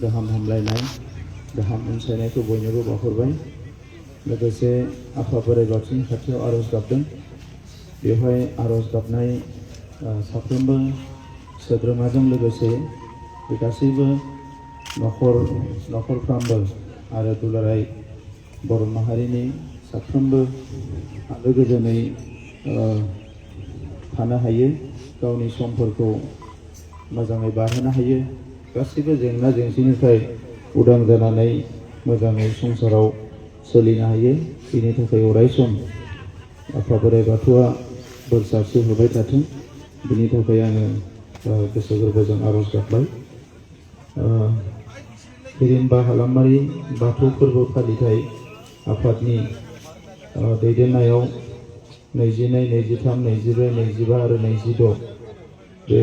गाहाम हामलायनाय गाहाम अनसायनायखौ बयनोबो बावहरबाय। लोगोसे आफा बोराइ बाथौनि खाथियाव आरज गाबदों। बेवहाय आरज गाबनाय साफ्रोमबो सोद्रोमाजों लोगोसे बे गासैबो नखरफ्रामबो आरो दुलाराय बर' माहारिनि साफ्रोमबो आलो गोजोनै थानो हायो, गावनि समफोरखौ मोजाङै बारहोनो हायो, गासैबो जेंना जेंसिनिफ्राय उदां जानानै मोजाङै संसाराव सोलिनो हायो। बेनि थाखाय अराय सम आफा बोराइ बाथौआ बोर सारस्रिहरबाय थाथों। बिनि थाखाय आङो गोसो गोरबोजों आरज गाबबाय। हिरिम्बा हालामारि बाथौ फोरबो फालिथाय आफादनि दैदेननायाव 22, 23, 24, 25 आरो 26 बे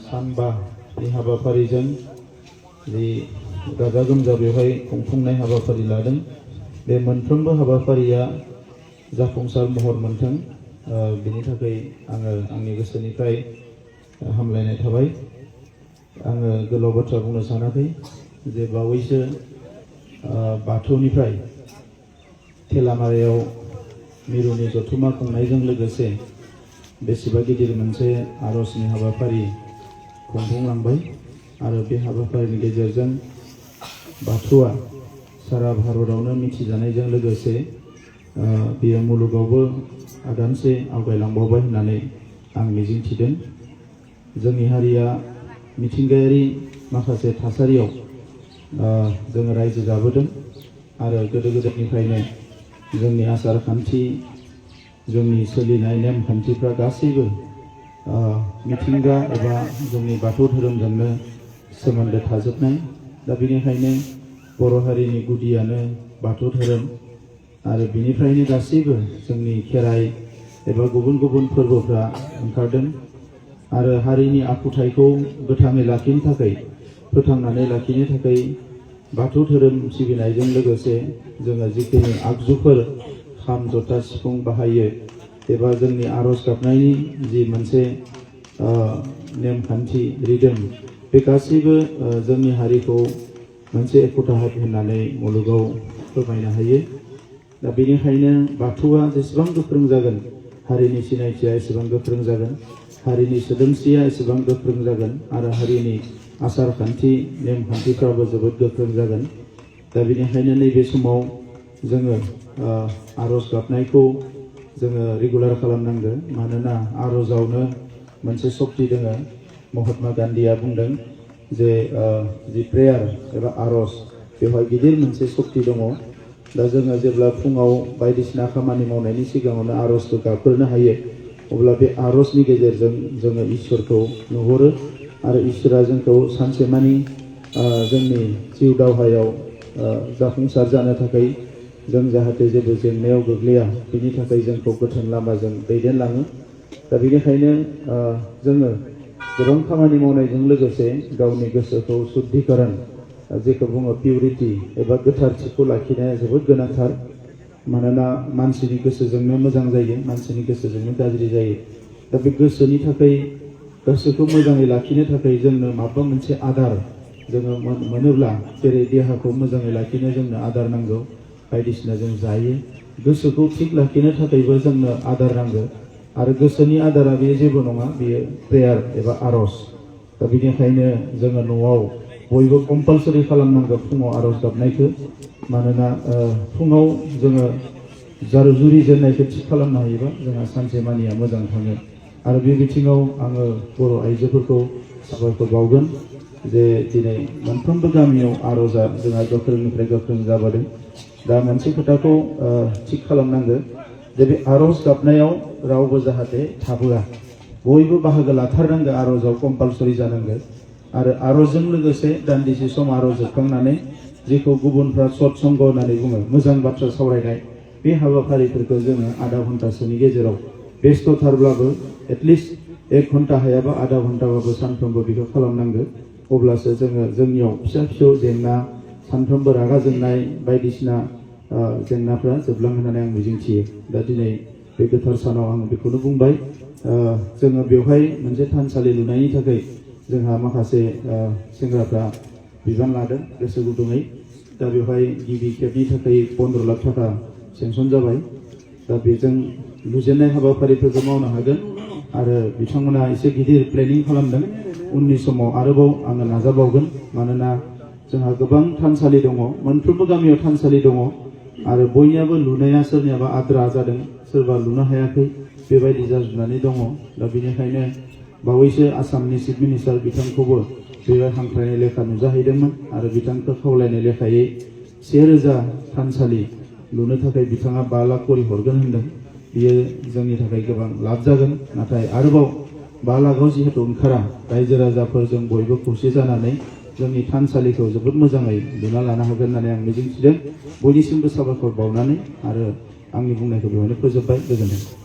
सानबानि हाबाफारिजों जि गाजा गोमजा बेवहाय खुंफुंनाय हाबाफारि लादों। बे मोनफ्रोमबो हाबाफारिया जाफुंसार महर मोनथों, बिनि थाखाय आङो आंनि गोसोनिफ्राय हामलायनाय थाबाय। आङो गोलाव बाथ्रा बुंनो सानाखै जे बावैसो बाथौनिफ्राय थेलामारायाव मिरुनि जथुमा खुंनायजों लोगोसे बेसेबा गिदिर मोनसे आरजनि हाबाफारि खुंफुंलांबाय आरो बे हाबाफारिनि गेजेरजों बाथौआ सारा भारतआवनो मिथिजानायजों लोगोसे बेयो मुलुगावबो आगानसे आवगायलांबावबाय होननानै आं मिजिंथिदों। जोंनि हारिया मिथिंगायारि माखासे थासारियाव जोङो रायजो जाबोदों आरो गोदो गोदायनिफ्रायनो जोंनि आसार खान्थि, जोंनि सोलिनाय नेमखान्थिफ्रा गासैबो मिथिंगा एबा जोंनि बाथौ धोरोमजोंनो सोमोन्दो थाजोबनाय। दा बेनिखायनो बर' हारिनि गुदियानो बाथौ धोरोम आरो बिनिफ्रायनो गासैबो जोंनि खेराइ एबा गुबुन गुबुन फोरबोफ्रा ओंखारदों। आरो हारिनि आखुथाइखौ गोथाङै लाखिनो थाखाय, फोथांनानै लाखिनो थाखाय बाथौ धोरोम सिबिनायजों लोगोसे जोङो जिखिनि आगजुफोर खाम, जथा, सिफुं बाहायो एबा जोंनि आरज गाबनायनि जि मोनसे नेमखान्थि रिदोम, बे गासैबो जोंनि हारिखौ मोनसे एकताहात होननानै मुलुगाव फोरमायनो हायो। दा बेनिखायनो बाथौआ जेसेबां गोख्रों जागोन, हारिनि सिनायथिया एसेबां गोख्रों जागोन, हारिनि सोदोमस्रिया एसेबां गोख्रों जागोन आरो हारिनि आसार खान्थि नेमखान्थिफ्राबो जोबोद गोख्रों जागोन। दा बेनिखायनो नैबे समाव जोङो आरज गाबनायखौ जोङो रेगुलार खालामनांगोन। मानोना आरजआवनो मोनसे शक्ति दङ। महात्मा गान्धीया बुंदों जे जि प्रेयार एबा आरज, बेवहाय गिदिर मोनसे शक्ति दङ। दा जोङो जेब्ला फुङाव बायदिसिना खामानि मावनायनि सिगाङावनो आरजखौ गाबग्रोनो हायो, अब्ला बे आरजनि गेजेरजों जोङो इसोरखौ नुहुरो आरो इसोरा जोंखौ सानसेमानि जोंनि जिउ दावहायाव जाफुंसार जानो थाखाय जों जाहाथे जेबो जेंनायाव गोग्लैया, बिनि थाखाय जोंखौ गोथों लामाजों दैदेनलाङो। दा बेनिखायनो जोङो गोबां खामानि मावनायजों लोगोसे गावनि गोसोखौ शुद्धिकरण, जेखौ बुङो पिउरिटि एबा गोथारथिखौ लाखिनाया जोबोद गोनांथार। मानोना मानसिनि गोसोजोंनो मोजां जायो, मानसिनि गोसोजोंनो गाज्रि जायो। दा बे गोसोनि थाखाय, गोसोखौ मोजाङै लाखिनो थाखाय जोंनो माबा मोनसे आदार जोङो मोनोब्ला, जेरै देहाखौ मोजाङै लाखिनो जोंनो आदार नांगौ, बायदिसिना जों जायो। गोसोखौ थिग लाखिनो थाखायबो जोंनो आदार नांगौ आरो गोसोनि आदारा बे जेबो नङा, बेयो प्रेयार एबा आरज। दा बेनिखायनो जोङो न'आव बयबो कम्पालसरि खालामनांगौ फुङाव आरज गाबनायखौ। मानोना फुङाव जोङो जुरि जेननायखौ थिग खालामनो हायोबा जोंहा सानसे मानिया मोजां थाङो। आरो बे बिथिङाव आङो बर' आइजोफोरखौ साबायखर बावगोन जे दिनै मोनफ्रोमबो गामियाव आरजआ जोंहा गोख्रोंनिफ्राय गोख्रों जाबोदों। दा मोनसे खोथाखौ थिग खालामनांगौ जे बे आरज गाबनायाव रावबो जाहाथे थाबोआ, बयबो बाहागो लाथारनांगौ, आरजआव कम्पालसरि जानांगौ। आरो आरजजों लोगोसे दान्दिसे सम आरज जोबखांनानै जेखौ गुबुनफ्रा सत्संग होननानै बुङो, मोजां बाथ्रा सावरायनाय, बे हाबाफारिफोरखौ जोङो आधा घन्टासोनि गेजेराव बेस्थ'थारब्लाबो एटलिस्ट 1 घन्टा हायाबा आधा घन्टाबाबो सानफ्रोमबो बेखौ खालामनांगौ। अब्लासो जोङो जोंनियाव फिसा फिसौ जेंना, सानफ्रोमबो रागा जोंनाय बायदिसिना जेंनाफ्रा जोबलाङो होननानै आं मिजिंथियो। दा दिनै बे गोथार सानाव आं बेखौनो बुंबाय। जोङो बेवहाय मोनसे थानसालि लुनायनि थाखाय जोंहा माखासे सेंग्राफ्रा बिबान लादों गोसो गुदुङै। दा बेवहाय गिबि खेबनि थाखाय 15 लाख थाखा सेंसन जाबाय। दा बेजों लुजेननाय हाबाफारिफोरखौ मावनो हागोन आरो बिथांमोना एसे गिदिर प्लेनिं खालामदों। उननि समाव आरोबाव आङो नाजाबावगोन, मानोना जोंहा गोबां थानसालि दङ, मोनफ्रोमबो गामियाव थानसालि दङ आरो बयनियाबो लुनाया सोरनियाबा आद्रा जादों, सोरबा लुनो हायाखै, बेबायदि जाजोबनानै दङ। दा बेनिखायनो बावैसो आसामनि चिफ मिनिस्टार बिथांखौबो बेवहाय हांख्रायनाय लेखा नुजाहैदोंमोन आरो बिथांखौ खावलायनाय लेखायै 1000 थानसालि लुनो थाखाय बिथाङा 5 लाख करि हरगोन होनदों। बियो जोंनि थाखाय गोबां लाब जागोन। नाथाय आरोबाव 5 लाखआव जिहेतु ओंखारा, रायजो राजाफोरजों बयबो खौसे जानानै जोंनि थानसालिखौ जोबोद मोजाङै लुना लानो हागोन होननानै आं मिजिंथिदों। बयनिसिमबो साबायखर बावनानै आरो आंनि बुंनायखौ बेवहायनो फोजोबबाय। गोजोन्थों।